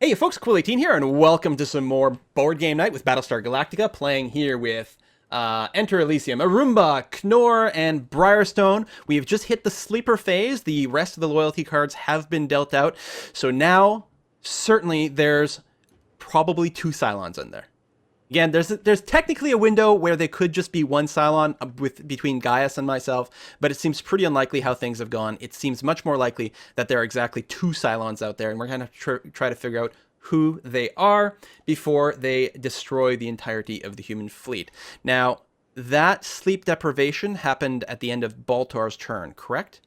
Hey folks, Cool18 here, and welcome to some more board game night with Battlestar Galactica, playing here with Enter Elysium, Arumba, Knorr, and Briarstone. We've just hit the sleeper phase. The rest of the loyalty cards have been dealt out. So now, certainly, there's probably two Cylons in there. Again, there's technically a window where they could just be one Cylon between Gaius and myself, but it seems pretty unlikely how things have gone. It seems much more likely that there are exactly two Cylons out there, and we're going to try to figure out who they are before they destroy the entirety of the human fleet. Now, that sleep deprivation happened at the end of Baltar's turn, correct?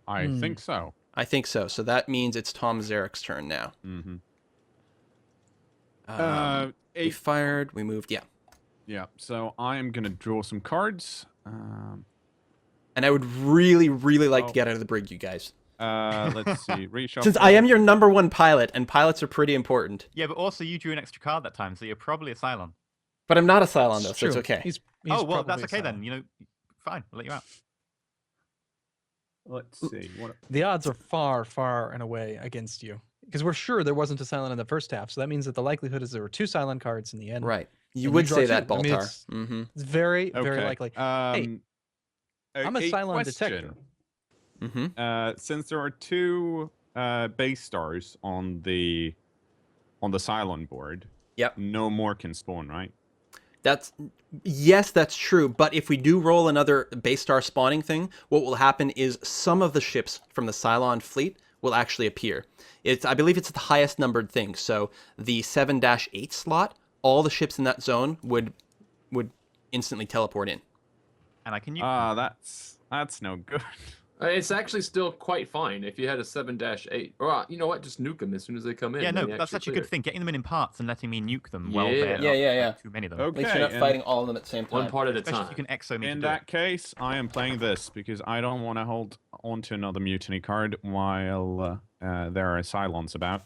I think so. I think so. So that means it's Tom Zarek's turn now. Mm-hmm. We fired, we moved, yeah. Yeah, so I am going to draw some cards. And I would really, really like to get out of the brig, you guys. Let's see. Reshuffle. Since I am your number one pilot, and pilots are pretty important. Yeah, but also you drew an extra card that time, so you're probably a Cylon. But I'm not a Cylon, though, so it's okay. He's oh, well, that's okay then. You know, fine. I'll let you out. Let's see. The odds are far, far and away against you. Because we're sure there wasn't a Cylon in the first half, so that means that the likelihood is there were two Cylon cards in the end. Right. You would say that, Baltar. I mean, it's very, very likely. Hey, I'm a Cylon question. detector. Since there are two base stars on the Cylon board, yep, no more can spawn, right? Yes, that's true. But if we do roll another base star spawning thing, what will happen is some of the ships from the Cylon fleet will actually appear. I believe it's the highest numbered thing. So the 7-8 slot, all the ships in that zone would instantly teleport in. And I can use that's no good. It's actually still quite fine if you had a 7-8. Or you know what? Just nuke them as soon as they come in. Yeah, no, that's actually a good thing. Getting them in parts and letting me nuke them. Well, yeah. Too many of them. Okay, at least you're not fighting all of them at the same time. One part at a Especially time. if you can exo me. In that case, I am playing this because I don't want to hold on to another mutiny card while there are Cylons about.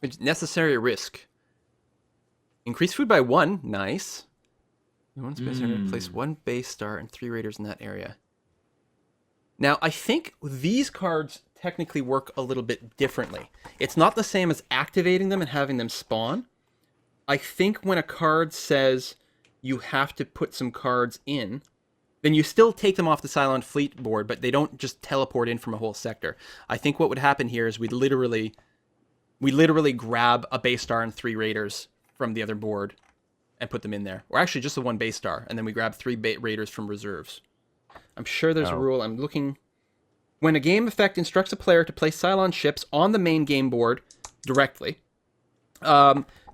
It's necessary risk. Increase food by 1. Nice. In one space area, place 1 base star and 3 raiders in that area. Now, I think these cards technically work a little bit differently. It's not the same as activating them and having them spawn. I think when a card says you have to put some cards in, then you still take them off the Cylon fleet board, but they don't just teleport in from a whole sector. I think what would happen here is we literally grab a base star and 3 raiders from the other board and put them in there. Or actually just the 1 base star, and then we grab 3 raiders from reserves. I'm sure there's a rule. I'm looking. When a game effect instructs a player to place Cylon ships on the main game board directly,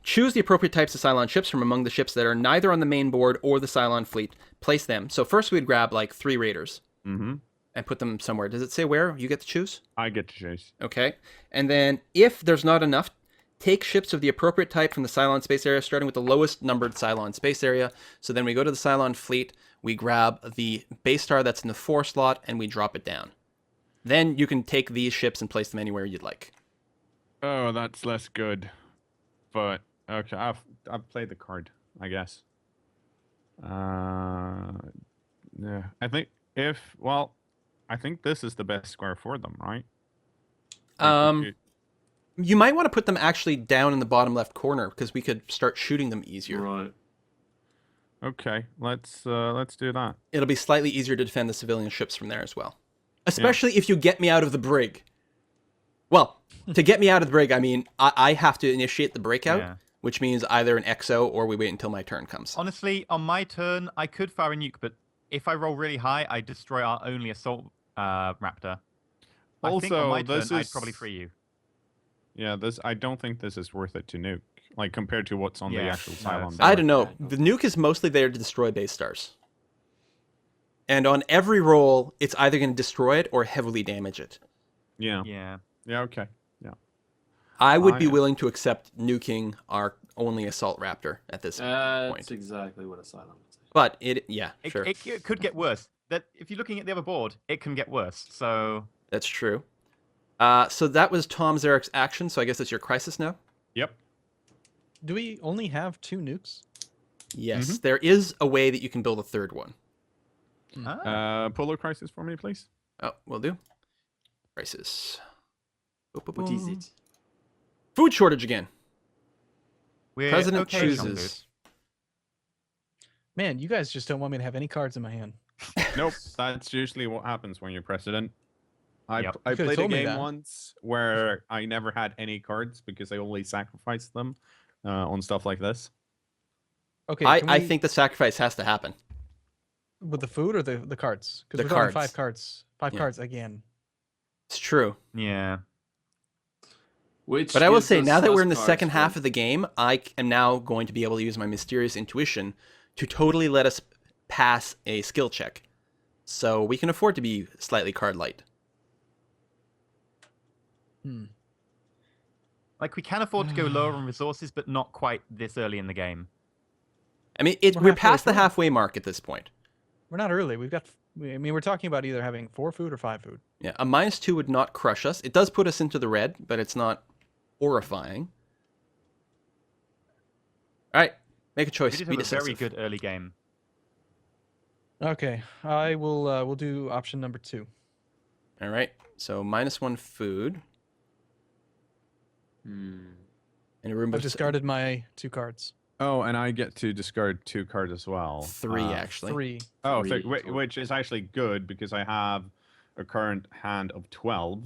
choose the appropriate types of Cylon ships from among the ships that are neither on the main board or the Cylon fleet. Place them. So first we'd grab like 3 raiders and put them somewhere. Does it say where? You get to choose? I get to choose. Okay. And then if there's not enough, take ships of the appropriate type from the Cylon space area, starting with the lowest numbered Cylon space area. So then we go to the Cylon fleet, we grab the base star that's in the 4 slot, and we drop it down. Then you can take these ships and place them anywhere you'd like. Oh, that's less good. But okay, I've played the card, I guess. Yeah, I think I think this is the best square for them, right? You might want to put them actually down in the bottom left corner because we could start shooting them easier. Right. Okay, let's do that. It'll be slightly easier to defend the civilian ships from there as well. Especially if you get me out of the brig. Well, to get me out of the brig, I mean, I have to initiate the breakout, which means either an XO or we wait until my turn comes. Honestly, on my turn, I could fire a nuke, but if I roll really high, I destroy our only assault raptor. I think on my turn, I'd probably free you. Yeah, I don't think this is worth it to nuke, like compared to what's on the actual Cylon. I don't know. The nuke is mostly there to destroy base stars. And on every roll, it's either going to destroy it or heavily damage it. Yeah. Yeah. Yeah, okay. Yeah. I would be willing to accept nuking our only assault raptor at this point. That's exactly what a Cylon would say. But sure. It could get worse. That if you're looking at the other board, it can get worse. So that's true. So that was Tom Zarek's action, so I guess it's your crisis now? Yep. Do we only have 2 nukes? Yes, there is a way that you can build a 3rd one. Polar crisis for me, please. Oh, will do. Crisis. What is it? Food shortage again. We're President okay, chooses. Man, you guys just don't want me to have any cards in my hand. Nope, that's usually what happens when you're president. I Yep. I You could've played a told me game that. once where I never had any cards because I always sacrificed them on stuff like this. Okay, I think the sacrifice has to happen. with the food or the cards? Because The we're talking cards. 5 cards. 5 Yeah. cards again. It's true. Yeah. Which But I will gives say, us now that we're less in the cards second half for- of the game, I am now going to be able to use my mysterious intuition to totally let us pass a skill check. So we can afford to be slightly card light. Like, we can afford to go lower on resources, but not quite this early in the game. I mean, We're we're halfway past the through. halfway mark at this point. We're not early. I mean, we're talking about either having 4 food or 5 food. Yeah, a -2 would not crush us. It does put us into the red, but it's not horrifying. All right, make a We choice. did Be have a very decisive. good early game. Okay, I will. We'll do option number 2. All right, so -1 food. Hmm. And a room I've of discarded my 2 cards. Oh, and I get to discard 2 cards as well. 3, actually. 3. Oh, Three which is actually good because I have a current hand of 12.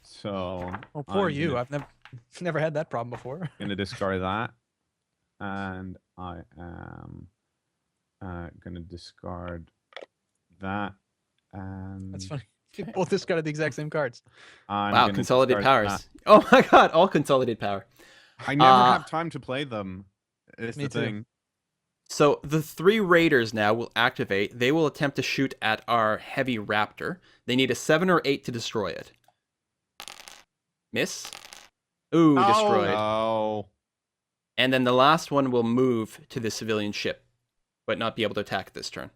So Oh, poor I'm you. Gonna, I've never had that problem before. gonna discard that, and I am gonna discard that, and That's funny. We both discarded the exact same cards. I'm Wow, gonna consolidated discard powers. that. Oh my god, all consolidated power. I never have time to play them. Is Me the too. thing. So the 3 raiders now will activate. They will attempt to shoot at our heavy raptor. They need a 7 or 8 to destroy it. Miss. Ooh, Oh. destroyed. Oh, And then the last one will move to the civilian ship, but not be able to attack this turn.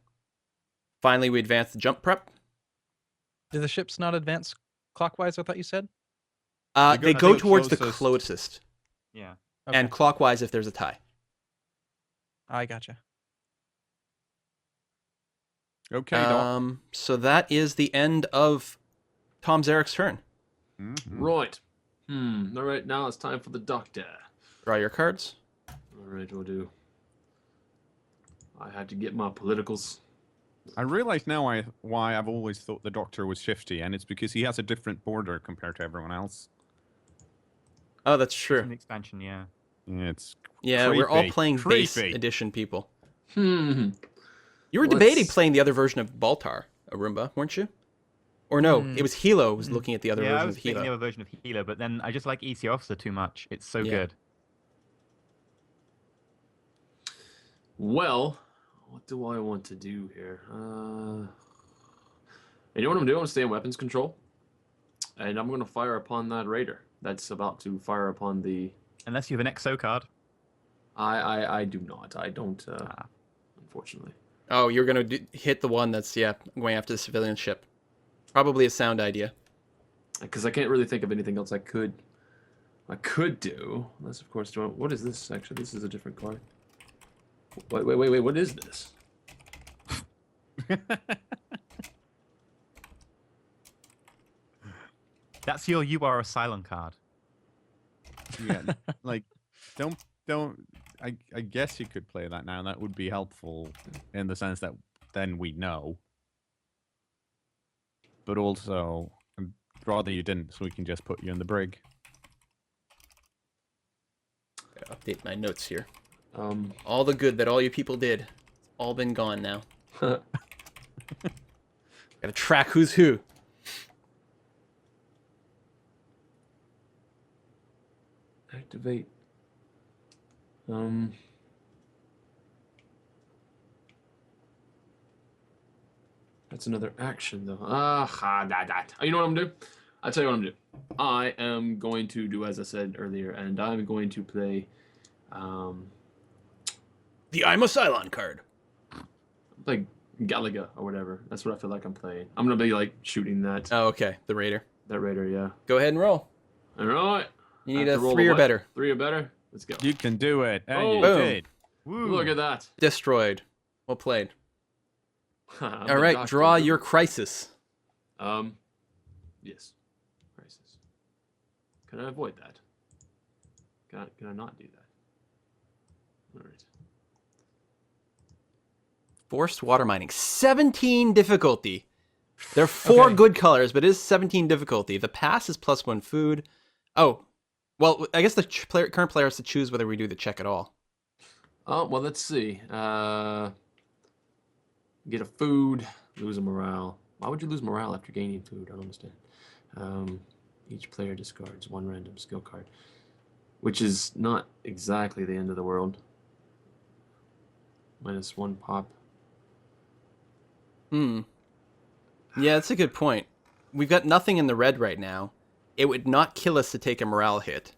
Finally, we advance the jump prep. Did the ships not advance clockwise? I thought you said. They go go to the towards the closest. closest, Yeah. Okay. and clockwise if there's a tie. I gotcha. okay, Doc. So that is the end of Tom Zarek's turn. Mhm. Right. All right, now it's time for the doctor. Draw your cards. All right, we'll do. I had to get my politicals. I realize now why I've always thought the Doctor was shifty, and it's because he has a different border compared to everyone else. Oh, that's From true. the expansion, yeah. Yeah, it's Yeah, we're all creepy. playing base Creepy. edition people. Hmm. You were Let's- debating playing the other version of Baltar, Arumba, weren't you? Or no, it was Hilo who was looking at the other Yeah, I version was of thinking the Hilo. other version of Hilo, but then I just like EC Officer too much. It's so Yeah. good. Well, what do I want to do here? You know what I'm doing? I'm gonna stay in weapons control, and I'm gonna fire upon that raider that's about to fire upon the. Unless you have an XO card. I do not. I don't. Ah. Unfortunately. Oh, you're going to hit the one that's, going after the civilian ship. Probably a sound idea. Because I can't really think of anything else I could do. Unless, of course, what is this? Actually, this is a different card. Wait. What is this? That's your You Are a Cylon card. yeah, like don't. I guess you could play that now. That would be helpful in the sense that then we know. But also, I'd rather you didn't, so we can just put you in the brig. Gotta update my notes here. Um. All the good that all you people did, it's all been gone now. Gotta track who's who. Activate. That's another action though. You know what I'm gonna do? I'll tell you what I'm gonna do. I am going to do as I said earlier, and I'm going to play The I'm a Cylon card. like Galaga or whatever. That's what I feel like I'm playing. I'm gonna be like shooting that Oh, okay. The Raider. raider, yeah. Go ahead and roll. All right. You I need have a to roll 3 the or what? better. 3 or better. Let's go. You can do it, and Oh. you Boom. did. Woo. Look at that. Destroyed. Well played. I'm All the right, doctor. draw your crisis. Yes. Crisis. Can I avoid that? Can I not do that? All right. Forced water mining. 17 difficulty. There are 4 Okay. good colors, but it is 17 difficulty. The pass is +1 food. Oh, well, I guess the current player has to choose whether we do the check at all. Oh, well, let's see. Get a food, lose a morale. Why would you lose morale after gaining food? I don't understand. Each player discards 1 random skill card, which is not exactly the end of the world. -1 pop. Yeah, that's a good point. We've got nothing in the red right now. It would not kill us to take a morale hit.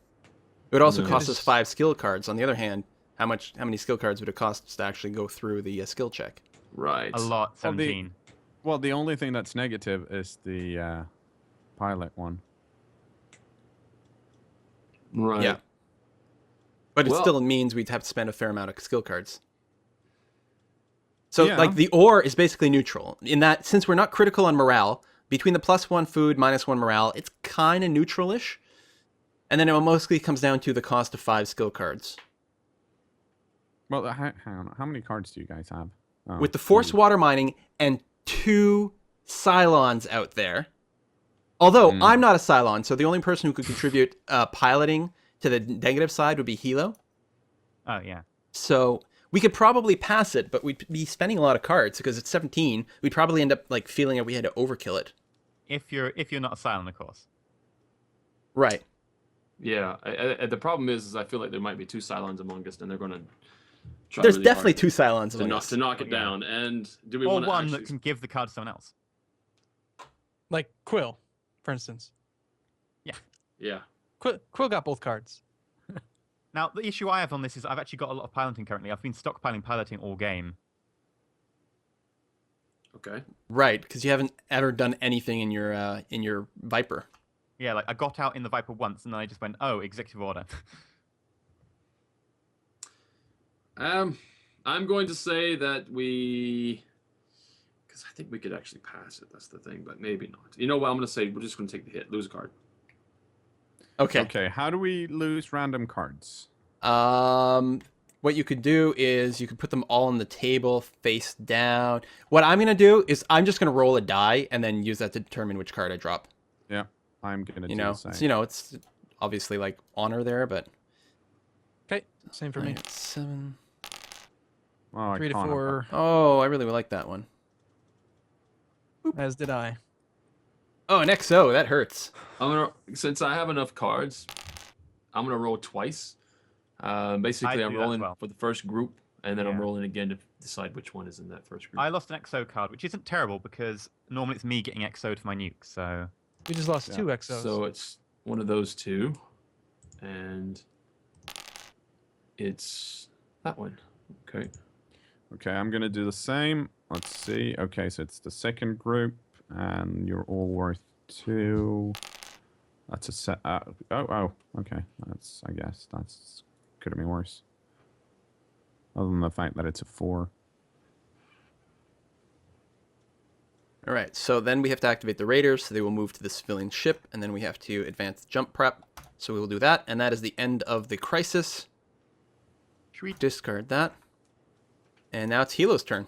It would also No. cost us 5 skill cards. On the other hand, how many skill cards would it cost us to actually go through the skill check? Right. A lot. 17. Well, the only thing that's negative is the pilot one. Right. Yeah. But it Well- still means we'd have to spend a fair amount of skill cards. So, Yeah. like, the ore is basically neutral. In that, since we're not critical on morale, between the +1 food, -1 morale, it's kind of neutral-ish. And then it mostly comes down to the cost of 5 skill cards. Well, hang on. How many cards do you guys have? Oh, With the forced 2. water mining and 2 Cylons out there. Although, I'm not a Cylon, so the only person who could contribute piloting to the negative side would be Hilo. Oh, yeah. So we could probably pass it, but we'd be spending a lot of cards because it's 17. We'd probably end up like feeling that we had to overkill it. If you're not a silent, of course. Right. Yeah. The problem is I feel like there might be 2 Cylons among us, and they're going to try There's really definitely hard 2 Cylons to among knock, us. to knock it Oh, yeah. down. And do we Or want to one actually... that can give the card to someone else. Like Quill, for instance. Yeah. Quill got both cards. Now, the issue I have on this is I've actually got a lot of piloting currently. I've been stockpiling piloting all game. Okay. Right, because you haven't ever done anything in your Viper. Yeah, like I got out in the Viper once and then I just went, oh, executive order. I'm going to say that we... Because I think we could actually pass it. That's the thing, but maybe not. You know what? I'm going to say we're just going to take the hit. Lose a card. Okay. Okay, how do we lose random cards? What you could do is you could put them all on the table face down. What I'm going to do is I'm just going to roll a die and then use that to determine which card I drop. Yeah, I'm gonna do You know, the same. it's, it's obviously like honor there, but Okay, same for me. 7. Oh, I 3 to can't. 4, Oh, I really would like that one. as did I. Oh, an XO, that hurts. Since I have enough cards, I'm gonna roll twice. Basically, I I'm do that as rolling well. for the first group, and then I'm Yeah. rolling again to decide which one is in that first group. I lost an XO card, which isn't terrible because normally it's me getting XO'd for my nuke, so... We just lost Yeah. 2 Exos. So it's one of those 2, and it's that one. Okay. Okay, I'm gonna do the same. Let's see. Okay, so it's the second group, and you're all worth 2. That's a set. Okay. I guess that's could have been worse. Other than the fact that it's a 4. All right, so then we have to activate the raiders, so they will move to the civilian ship, and then we have to advance jump prep. So we will do that, and that is the end of the crisis. Should we... Discard that. And now it's Hilo's turn.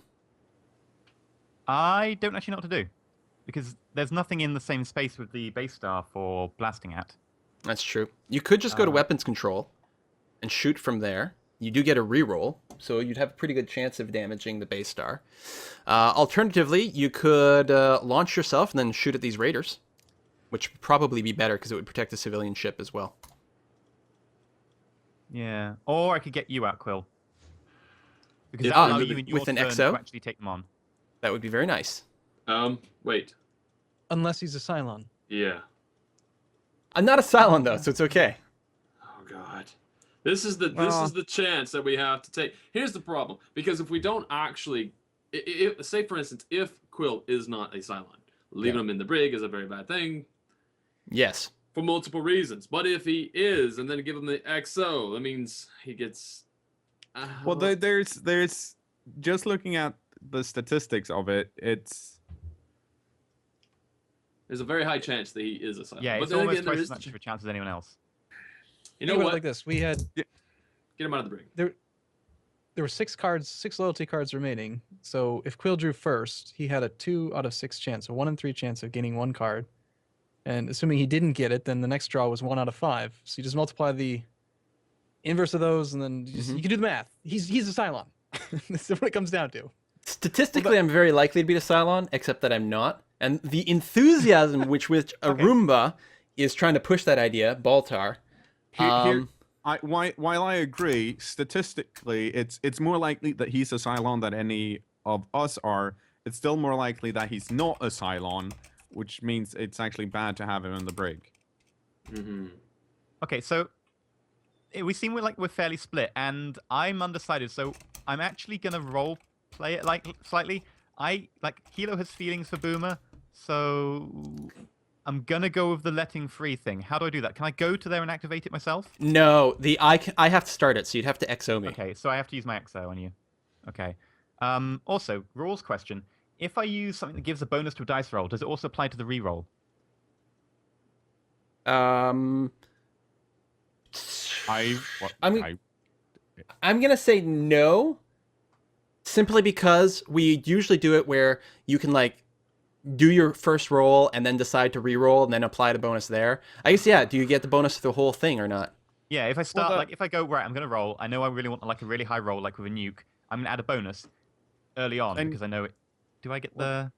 I don't actually know what to do. Because there's nothing in the same space with the base star for blasting at. That's true. You could just go to weapons control and shoot from there. You do get a reroll, so you'd have a pretty good chance of damaging the base star. Alternatively, you could launch yourself and then shoot at these raiders, which would probably be better because it would protect the civilian ship as well. Yeah. Or I could get you out, Quill. Because Yeah, that allow you in your with an turn XO? to actually take them on. That would be very nice. Wait. Unless he's a Cylon. Yeah. I'm not a Cylon, though, so it's okay. Oh God. This is the chance that we have to take. Here's the problem, because if we don't actually, say for instance, if Quill is not a Cylon, leaving him in the brig is a very bad thing Yes. for multiple reasons. But if he is, and then give him the XO, that means he gets. Well, there's just looking at the statistics of it. There's a very high chance that he is a Cylon. Yeah, but it's then almost again, there twice is as much of a chance as anyone else. You know Think about it what? like this: we had Get him out of the brig. there were 6 loyalty cards remaining. So if Quill drew first, he had a 2 out of 6 chance, a 1 in 3 chance of gaining 1 card. And assuming he didn't get it, then the next draw was 1 out of 5. So you just multiply the inverse of those, and then you can do the math. He's a Cylon. That's what it comes down to. Statistically, I'm very likely to be a Cylon, except that I'm not. And the enthusiasm which Arumba is trying to push that idea, Baltar. While I agree, statistically, it's more likely that he's a Cylon than any of us are. It's still more likely that he's not a Cylon, which means it's actually bad to have him in the brig. Okay, so we seem like we're fairly split, and I'm undecided. So I'm actually gonna role play it like slightly. Hilo has feelings for Boomer, so I'm gonna go with the letting free thing. How do I do that? Can I go to there and activate it myself? No, I have to start it, so you'd have to XO me. Okay, so I have to use my XO on you. Okay. Also, rules question. If I use something that gives a bonus to a dice roll, does it also apply to the reroll? I'm gonna say no, simply because we usually do it where you can like do your first roll and then decide to re-roll and then apply the bonus there. I guess, yeah, do you get the bonus for the whole thing or not? Yeah, if I start, if I go, right, I'm going to roll, I know I really want like a really high roll, like with a nuke, I'm going to add a bonus early on because I know it. Do I get the...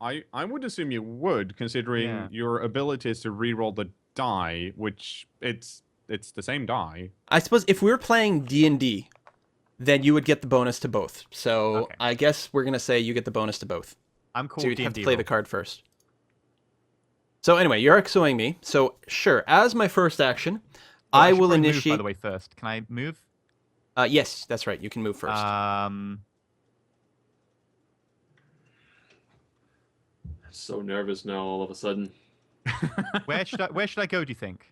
I would assume you would, considering your ability is to re-roll the die, which it's the same die. I suppose if we were playing D&D, then you would get the bonus to both. So I guess we're going to say you get the bonus to both. I'm cool. So you'd have to play the card first. So anyway, you're XOing me. So sure, as my first action, I will initiate. Move, by the way, first, can I move? Yes, that's right. You can move first. So nervous now, all of a sudden. Where should I go? Do you think?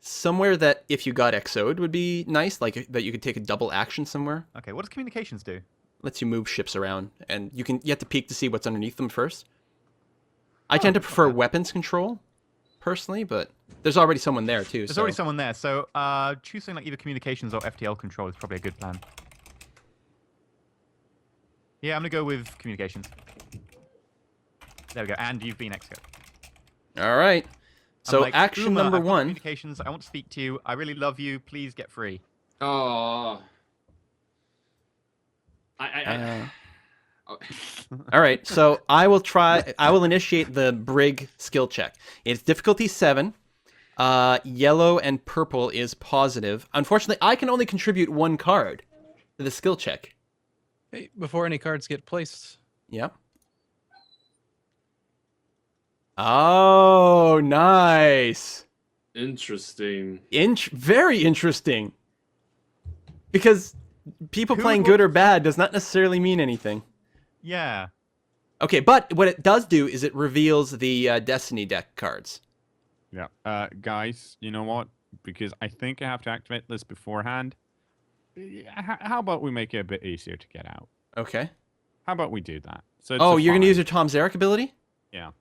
Somewhere that if you got XO'd would be nice, like that you could take a double action somewhere. Okay, what does communications do? Lets you move ships around, and you have to peek to see what's underneath them first. I tend to prefer weapons control, personally, but there's already someone there too. There's already someone there, so choosing like either communications or FTL control is probably a good plan. Yeah, I'm gonna go with communications. There we go, and you've been XO. All right. So like, action number 1. Communications. I want to speak to you. I really love you. Please get free. Oh. All right, so I will initiate the brig skill check. It's difficulty 7. Yellow and purple is positive. Unfortunately, I can only contribute 1 card to the skill check. Hey, before any cards get placed. Yep. Oh, nice. Interesting. Very interesting. Because people playing good or bad does not necessarily mean anything. Yeah. Okay, but what it does do is it reveals the Destiny deck cards. Yeah. Guys, you know what? Because I think I have to activate this beforehand. How about we make it a bit easier to get out? Okay. How about we do that? So you're going to use your Tom Zarek ability? Yeah.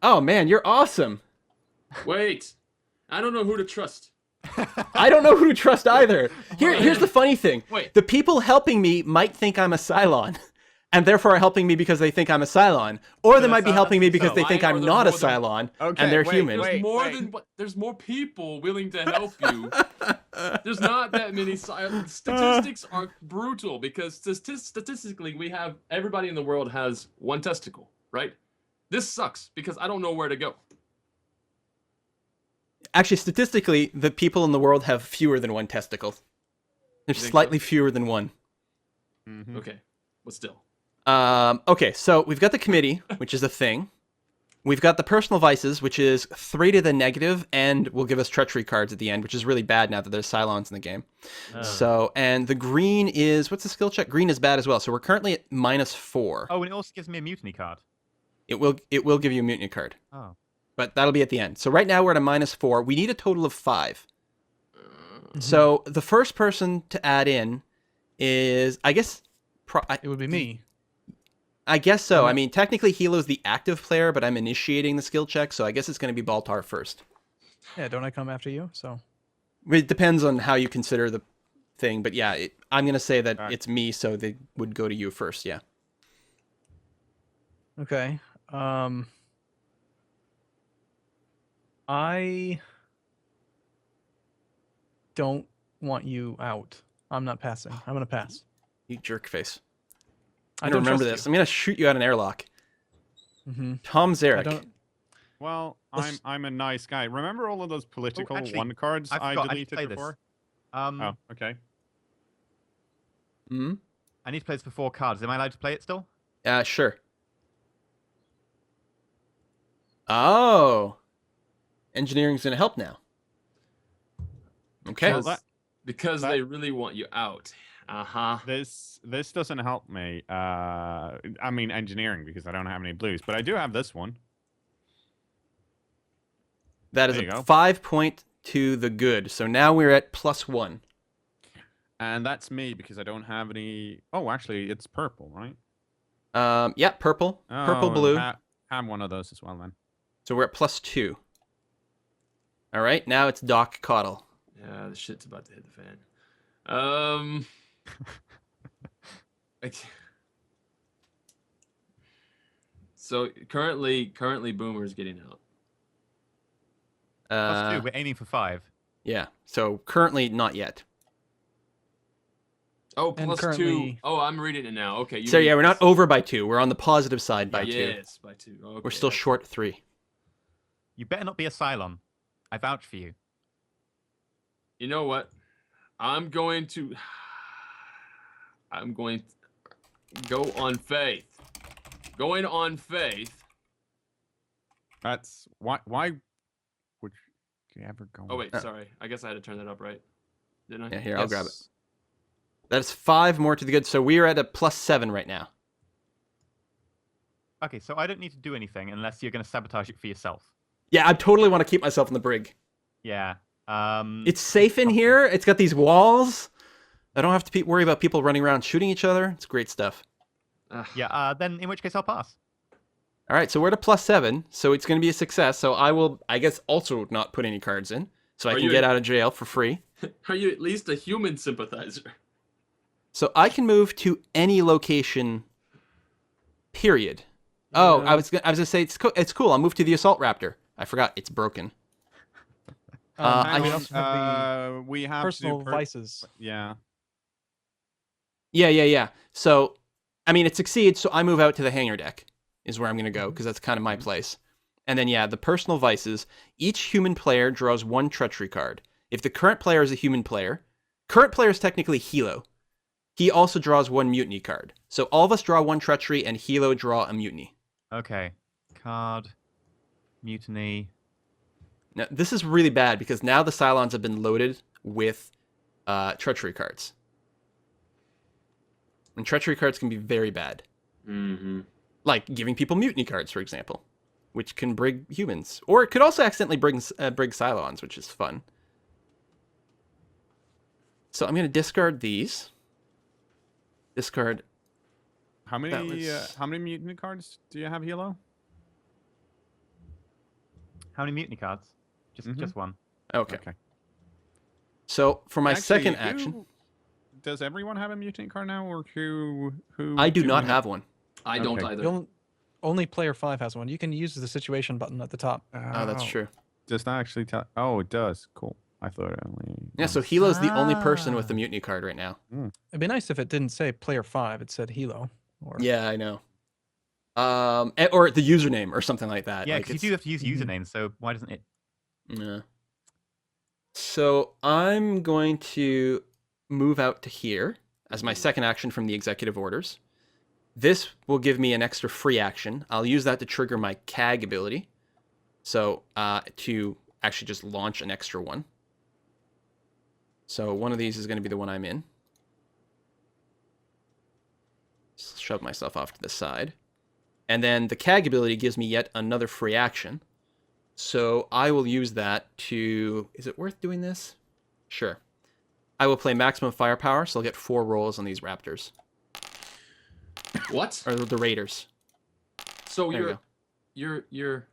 Oh, man, you're awesome. Wait. I don't know who to trust. I don't know who to trust either. Here's the funny thing. Wait. The people helping me might think I'm a Cylon, and therefore are helping me because they think I'm a Cylon. Or they might be helping me because they think I'm not a Cylon, and they're human. There's more people willing to help you. There's not that many statistics are brutal because statistically we have everybody in the world has 1 testicle, right? This sucks because I don't know where to go. Actually, statistically, the people in the world have fewer than 1 testicle. There's slightly fewer than 1. Mm-hmm. Okay, but still. Okay, so we've got the committee, which is a thing. We've got the personal vices, which is 3 to the negative, and will give us treachery cards at the end, which is really bad now that there's Cylons in the game. So, and the green is, what's the skill check? Green is bad as well. So we're currently at -4. Oh, and it also gives me a mutiny card. It will give you a mutiny card. Oh. But that'll be at the end. So right now we're at a -4. We need a total of 5. So the first person to add in is, I guess... it would be me. I guess so. I mean, technically Hilo's the active player, but I'm initiating the skill check, so I guess it's going to be Baltar first. Yeah, don't I come after you? So It depends on how you consider the thing, but yeah, I'm going to say that Alright. it's me, so they would go to you first, yeah. okay. I don't want you out. I'm not passing. I'm gonna pass. You jerk face. I I'm don't going to remember trust this. I'm going to shoot you out an airlock. you. Mm-hmm. Tom I Zarek. don't. Well, Let's- I'm a nice guy. Remember all of those political actually, one cards I I forgot. I need to deleted play this. before? Um, Oh, okay. Hmm? I need to play this for 4 cards. Am I allowed to play it still? Sure. Oh. Engineering's going to help now. Okay. Because, that- because that- they really want you out. Uh-huh. This doesn't help me. I mean engineering because I don't have any blues, but I do have this one. That is There you a go. 5 point to the good. So now we're at +1. And that's me because I don't have any. Oh, actually, it's purple, right? Yeah, purple. Purple, Oh, blue. have one of those as well then. So we're at +2. All right, now it's Doc Coddle. Yeah, the shit's about to hit the fan. Okay. So currently Boomer's getting out. +2. We're aiming for 5. Yeah, so currently not yet. Oh, And +2. currently- Oh, I'm reading it now. Okay. So read yeah, we're not this. over by 2. We're on the positive side by 2. Yes, by 2. Okay, We're still short 3. You better not be a Cylon. I vouch for you. You know what? I'm going to go on faith. Going on faith. That's why would you ever go? Oh wait, sorry. I guess I had to turn that up, right? Didn't I? Yeah, here, I'll grab it. Yes. That's 5 more to the good. So we are at a +7 right now. Okay, so I don't need to do anything unless you're going to sabotage it for yourself. Yeah, I totally want to keep myself in the brig. Yeah. It's safe in here. It's got these walls. I don't have to worry about people running around shooting each other. It's great stuff. Yeah. Then in which case I'll pass. All right, so we're at a +7, so it's going to be a success. So I will, I guess, also not put any cards in, so I Are can you get a- out of jail for free. Are you at least a human sympathizer? So I can move to any location. Period. Oh, I was gonna say it's cool. I'll move to the assault raptor. I forgot it's broken. Hang we on, also have the we have personal to do vices. Yeah. Yeah. So, I mean, it succeeds. So I move out to the hangar deck is where I'm gonna go because that's kind of my place. And then yeah, the personal vices. Each human player draws 1 treachery card. If the current player is a human player, current player is technically Hilo. He also draws 1 mutiny card. So all of us draw 1 treachery, and Hilo draw a mutiny. Okay. Card. Mutiny. Now, this is really bad because now the Cylons have been loaded with treachery cards. And treachery cards can be very bad. Mm-hmm. Like giving people mutiny cards, for example, which can brig humans. Or it could also accidentally brig Cylons, which is fun. So I'm going to discard these. Discard. How many was- how many mutiny cards do you have, Hilo? How many mutiny cards? Just one. Okay. So for my Actually, second action, does everyone have a mutiny card now, or who? I do not we have one. I don't Okay. either. Only player 5 has one. You can use the situation button at the top. Oh, that's true. Does that actually tell? Oh, it does. Cool. I thought it only. Yeah, so Hilo's the only person with the Ah. mutiny card right now. It'd be nice if it didn't say player 5. It said Hilo. Or Yeah, I know. Or the username or something like that. Yeah, like because you do have to use usernames, so why doesn't it? Yeah. So I'm going to move out to here as my second action from the executive orders. This will give me an extra free action. I'll use that to trigger my CAG ability. So to actually just launch an extra one. So one of these is going to be the one I'm in. Just shove myself off to the side. And then the CAG ability gives me yet another free action. So I will use that to... Is it worth doing this? Sure. I will play maximum firepower, so I'll get 4 rolls on these raptors. What? or the raiders. So There you you're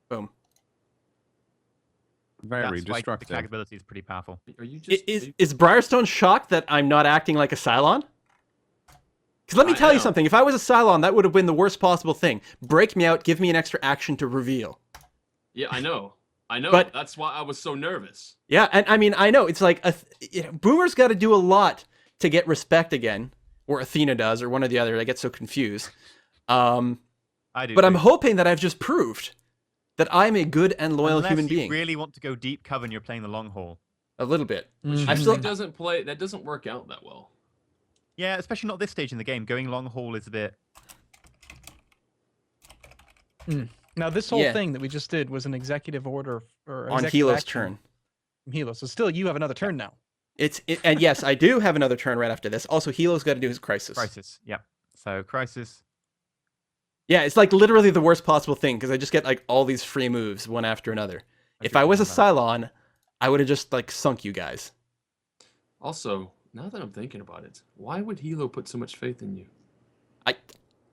Boom. Very That's why the destructive. tag ability is pretty powerful. are you just Is Briarstone shocked that I'm not acting like a Cylon? Because let me I tell you am. something. If I was a Cylon, that would have been the worst possible thing. Break me out, give me an extra action to reveal. Yeah, I know. I know. But- That's why I was so nervous. Yeah, and I mean, I know it's like Boomer's got to do a lot to get respect again, or Athena does, or one or the other. I get so confused. I do. But I'm too. hoping that I've just proved that I'm a good and loyal Unless human you being. really want to go deep cover and you're playing the long haul. A little bit. Which I usually still- doesn't play. That doesn't work out that well. Yeah, especially not this stage in the game. Going long haul is a bit. Now, this whole Yeah. thing that we just did was an executive order or On executive Hilo's action turn. from Hilo. So still, you have another turn now. And yes, I do have another turn right after this. Also, Hilo's got to do his crisis. Crisis. Yeah. So crisis. Yeah, it's like literally the worst possible thing because I just get like all these free moves one after another. If I was a Cylon, I would have just like sunk you guys. Also, now that I'm thinking about it, why would Hilo put so much faith in you?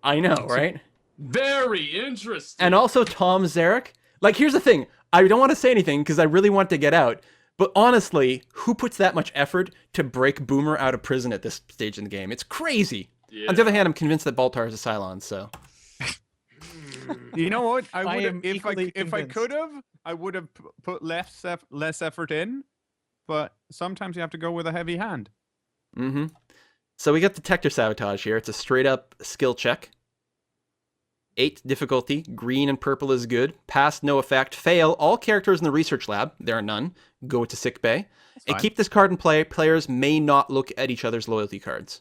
I know, right? Very interesting. And also Tom Zarek. Like, here's the thing. I don't want to say anything because I really want to get out. But honestly, who puts that much effort to break Boomer out of prison at this stage in the game? It's crazy. Yeah. On the other hand, I'm convinced that Baltar is a Cylon, so. You know what? I would am equally if I convinced. could have, I would have put less effort in. But sometimes you have to go with a heavy hand. Mm-hmm. So we got Detector sabotage here. It's a straight up skill check. 8 difficulty. Green and purple is good. Pass, no effect. Fail. All characters in the research lab, there are none, go to sick bay. And fine. keep this card in play. Players may not look at each other's loyalty cards.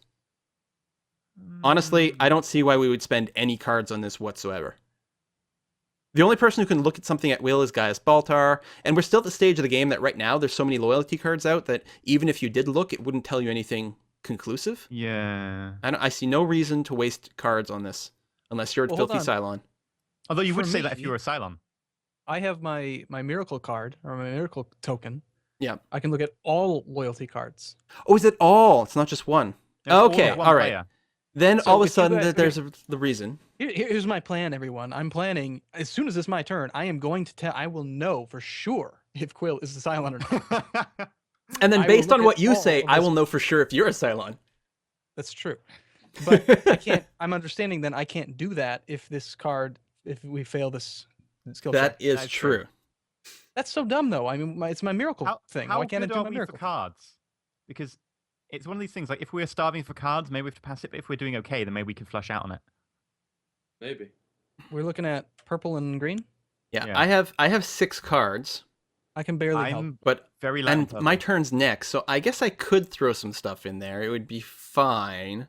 Honestly, I don't see why we would spend any cards on this whatsoever. The only person who can look at something at will is Gaius Baltar, and we're still at the stage of the game that right now there's so many loyalty cards out that even if you did look, it wouldn't tell you anything conclusive. Yeah. I see no reason to waste cards on this unless you're a Well, hold filthy on. Cylon. Although you would For say that if me- you were a Cylon. I have my miracle card or my miracle token. Yeah. I can look at all loyalty cards. Oh, is it all? It's not just one. It's all Okay, one all right. player. Then So all of a if you sudden guys- there's the reason. Here's my plan, everyone. I'm planning as soon as it's my turn. I am going to tell. I will know for sure if Quill is the Cylon or not. And then I will based on look what at you all say, of I this- will know for sure if you're a Cylon. That's true. But I can't. I'm understanding then I can't do that if this card. If we fail this skill That check. is That's true. true. That's so dumb, though. I mean, it's my miracle thing. How Why can't I good do are my we miracle? for cards? Because it's one of these things. Like if we're starving for cards, maybe we have to pass it. But if we're doing okay, then maybe we can flush out on it. Maybe. We're looking at purple and green. Yeah, Yeah. I have 6 cards, I can barely help. I'm but very low. on and purple. my turn's next, so I guess I could throw some stuff in there. It would be fine.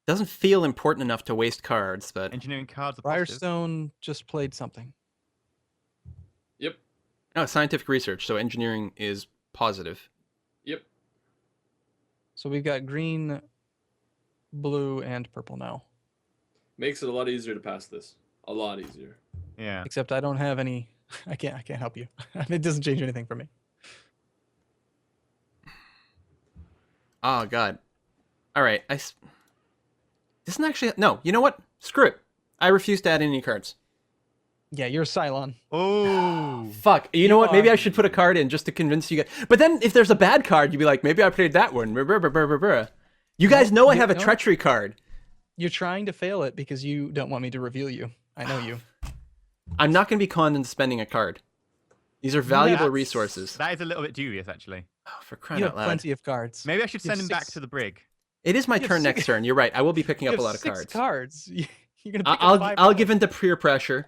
Doesn't feel important enough to waste cards, but Engineering cards are positive. Firestone just played something. Yep. no, it's scientific research, so engineering is positive. Yep. So we've got green, blue, and purple now. Makes it a lot easier to pass this. A lot easier. Yeah. Except I don't have any. I can't help you. It doesn't change anything for me. Oh god. All right, doesn't actually no. You know what? Screw it. I refuse to add any cards. Yeah, you're a Cylon. Oh. Fuck. You know what? Maybe I are- should put a card in just to convince you guys. But then if there's a bad card, you'd be like, maybe I played that one. Brr, brr, brr, brr, brr, brr. You guys know I have a no. treachery card. You're trying to fail it because you don't want me to reveal you. I know you. I'm not going to be conned into spending a card. These are valuable That's- resources. That is a little bit dubious, actually. Oh, for crying You out have loud. plenty of cards. Maybe I should You have send him back 6 to the brig. It is my You have turn next 6 turn. You're right. I will be picking You up a have lot of 6 cards. cards. You're gonna pick up 5 I'll cards. give in to peer pressure.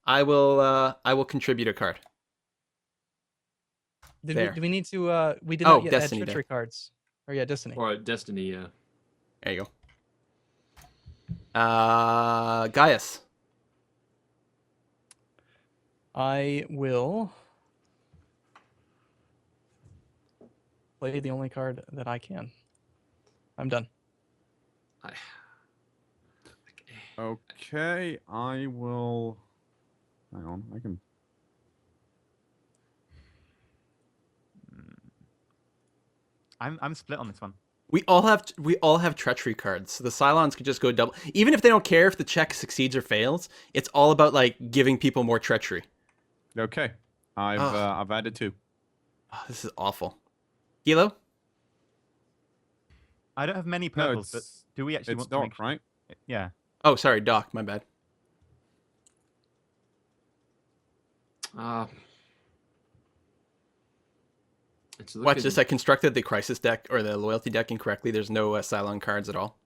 I will contribute a card. there. Do we need to? We did Oh, not yet Destiny add treachery cards. Or yeah, Destiny. Or Destiny, yeah. There you go. Gaius. I will play the only card that I can. I'm done. I, Okay, I will. Hang on, I can. I'm split on this one. We all have treachery cards. So the Cylons could just go double. Even if they don't care if the check succeeds or fails, it's all about like giving people more treachery. Okay. I've added 2. Oh, this is awful. Hilo? I don't have many No, purples, but it's do we actually it's want to make Doc, right? Yeah. Oh, sorry, Doc. My bad. It's Watch looking... this. I constructed the crisis deck or the loyalty deck incorrectly. There's no Cylon cards at all.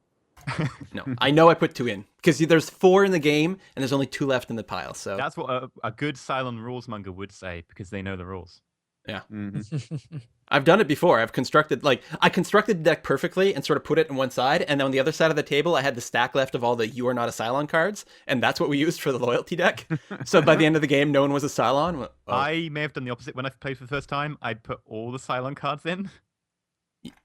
No, I know I put 2 in because there's 4 in the game and there's only 2 left in the pile. So That's what a good Cylon rules monger would say because they know the rules. yeah, Mm-hmm. I've done it before. I constructed the deck perfectly and sort of put it on one side, and then on the other side of the table, I had the stack left of all the "You Are Not a Cylon" cards, and that's what we used for the loyalty deck. So by the end of the game, no one was a Cylon. Oh. I may have done the opposite when I played for the first time. I put all the Cylon cards in.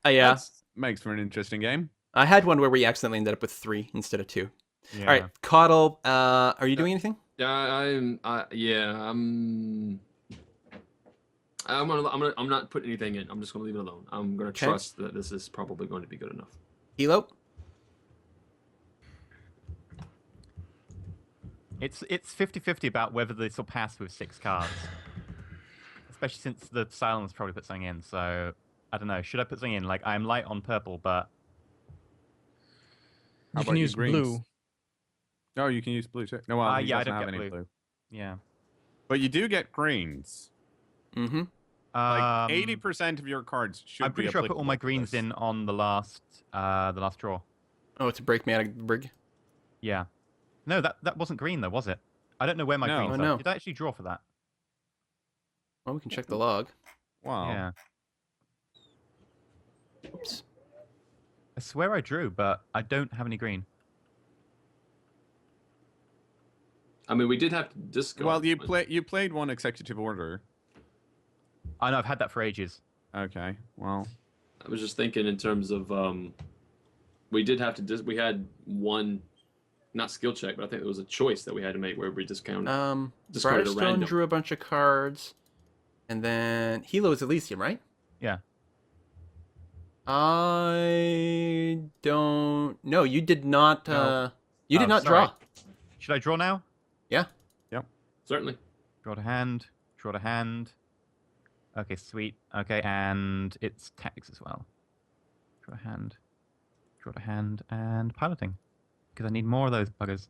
Yeah, That makes for an interesting game. I had one where we accidentally ended up with 3 instead of 2. Yeah. All right, Coddle, are you doing anything? Yeah, I'm not putting anything in. I'm just gonna leave it alone. I'm gonna Okay. trust that this is probably going to be good enough. Hilo? It's 50-50 about whether this will pass with 6 cards. Especially since the Cylons probably put something in, so I don't know. Should I put something in? Like, I'm light on purple, but How You about can your use greens? blue. No, you can use blue too. No, well, he yeah, I doesn't don't have get any blue. blue. yeah. But you do get greens. Mm-hmm. Like 80% of your cards should I'm pretty be sure I put all my applicable to greens this. in on the last draw. Oh, it's a break me out of the brig. Yeah. No, that wasn't green though, was it? I don't know where my No. greens Oh, are. no. Did I actually draw for that? Well, we can check the log. Wow. Yeah. Oops. I swear I drew, but I don't have any green. I mean, we did have to discard. Well, you one. played one executive order. I know I've had that for ages. Okay. Well, I was just thinking in terms of we did have to we had one, not skill check, but I think there was a choice that we had to make where we discounted. Discarded a Briarstone random. drew a bunch of cards, and then Hilo is Elysium, right? Yeah. I don't. No, you did not. No. You did Oh, not sorry. draw. Should I draw now? Yeah. Certainly. Draw to hand. Draw to hand. Okay, sweet. Okay, and it's tactics as well. Draw to hand. Draw to hand and piloting. Because I need more of those buggers.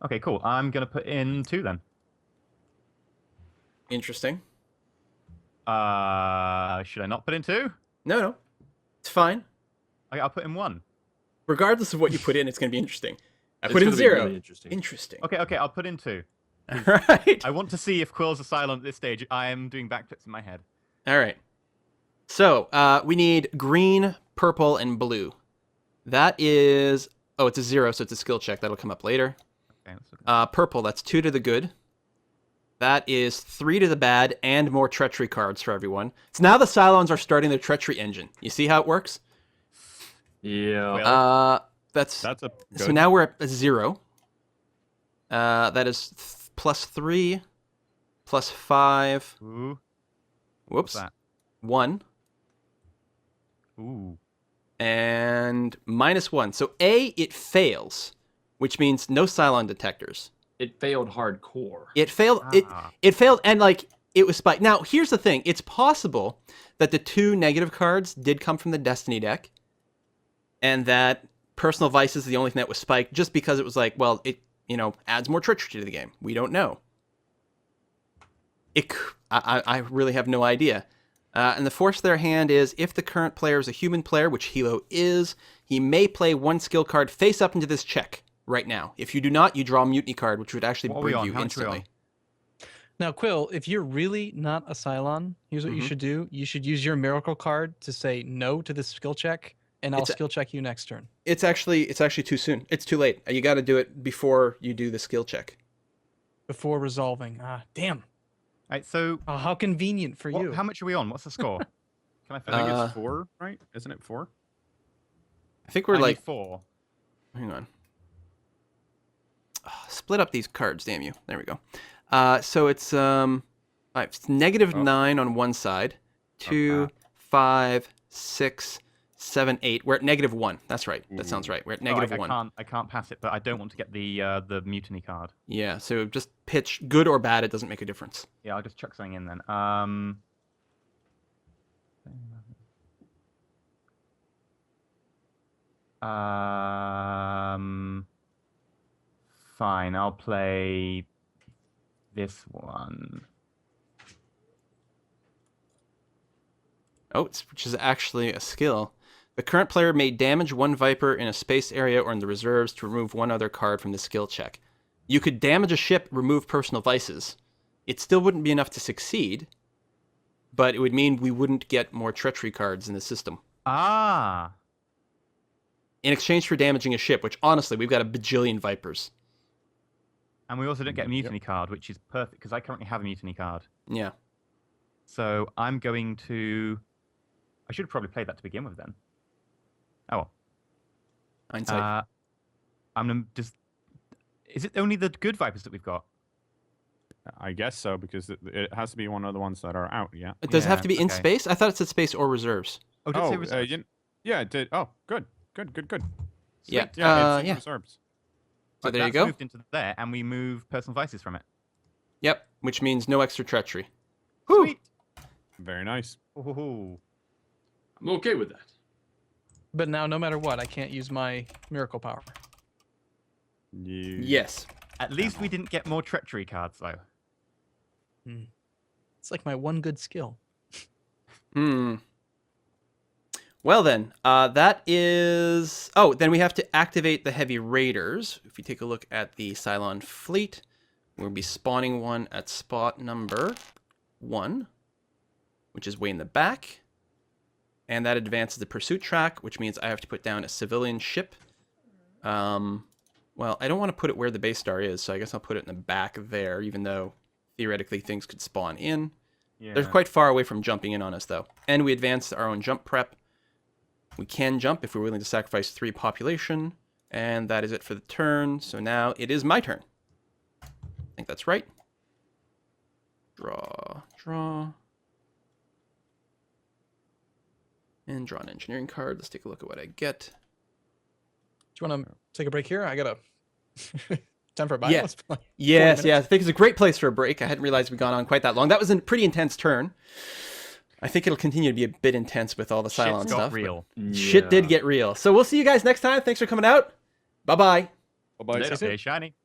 Okay, cool. I'm gonna put in 2 then. Interesting. Should I not put in 2? No, it's fine. Okay, I'll put in 1. Regardless of what you put in, it's going to be interesting. I It's put in gonna be 0. really interesting. Interesting. Okay, I'll put in 2. All right. I want to see if Quill's are silent at this stage. I am doing backflips in my head. All right. So we need green, purple, and blue. That is. Oh, it's a 0, so it's a skill check. That'll come up later. Okay, let's look at Purple, that's 2 to the good. That is 3 to the bad, and more treachery cards for everyone. So now the Cylons are starting their treachery engine. You see how it works? Yeah. Well, That's that's a good. so now we're at a 0. That is plus 3, plus 5. Ooh, Whoops. what's that? 1 Ooh. and minus 1. So A, it fails, which means no Cylon detectors. It failed hardcore. It failed. Ah. It failed, and like it was spiked. Now here's the thing: it's possible that the 2 negative cards did come from the Destiny deck, and that Personal Vice is the only thing that was spiked, just because it was like, well, it adds more treachery to the game. We don't know. I really have no idea. And the force of their hand is if the current player is a human player, which Hilo is, he may play 1 skill card face up into this check right now. If you do not, you draw a mutiny card, which would actually What are we bring on? you How much are we instantly. Now, Quill, if you're really not a Cylon, here's what you Mhm. should do. You should use your miracle card to say no to this skill check, and I'll It's a- skill check you next turn. It's actually too soon. It's too late. You got to do it before you do the skill check. Before resolving. Damn. Right, so Oh, how convenient for you. how much are we on? What's the score? Can I I finish? think Uh, it's 4, right? Isn't it 4? I think we're I need like, 4. hang on. Split up these cards, damn you. There we go. So it's it's -9 on one side, 2, 5, 6, 7, 8. We're at -1. That's right. That sounds right. We're at -1. I can't pass it, but I don't want to get the mutiny card. Yeah. So just pitch, good or bad. It doesn't make a difference. Yeah, I'll just chuck something in then. Fine. I'll play this one. Oh, which is actually a skill. The current player may damage one Viper in a space area or in the reserves to remove one other card from the skill check. You could damage a ship, remove personal vices. It still wouldn't be enough to succeed, but it would mean we wouldn't get more treachery cards in the system. Ah. In exchange for damaging a ship, which honestly, we've got a bajillion Vipers. And we also don't get a mutiny card, which is perfect because I currently have a mutiny card. Yeah. So I'm going to. I should have probably played that to begin with then. Oh well. Hindsight. I'm gonna just. Is it only the good Vipers that we've got? I guess so, because it has to be one of the ones that are out, yeah? Does it have to be in okay. space? I thought it said space or reserves. Oh, did it say reserves? Yeah, it did. Oh, good. Good. Yeah. Yeah, it's in yeah. reserves. So there you that's go. moved into there, and we move personal vices from it. Yep. Which means no extra treachery. Sweet. Very nice. Ooh. I'm okay with that. But now, no matter what, I can't use my miracle power. Yes. At least we didn't get more treachery cards, though. It's like my one good skill. Well then, that is... Oh, then we have to activate the Heavy Raiders. If you take a look at the Cylon fleet, we'll be spawning one at spot number 1, which is way in the back. And that advances the pursuit track, which means I have to put down a civilian ship. Well, I don't want to put it where the base star is, so I guess I'll put it in the back there, even though theoretically things could spawn in. Yeah. They're quite far away from jumping in on us, though. And we advance our own jump prep. We can jump if we're willing to sacrifice 3 population. And that is it for the turn. So now it is my turn. I think that's right. Draw. And draw an engineering card. Let's take a look at what I get. Do you want to take a break here? I got a time for a Yeah. Let's play. Yes, I think it's a great place for a break. I hadn't realized we'd gone on quite that long. That was a pretty intense turn. I think it'll continue to be a bit intense with all the Cylon Shit stuff. got real. Shit did get real. So we'll see you guys next time. Thanks for coming out. Bye-bye. Bye-bye. Stay shiny.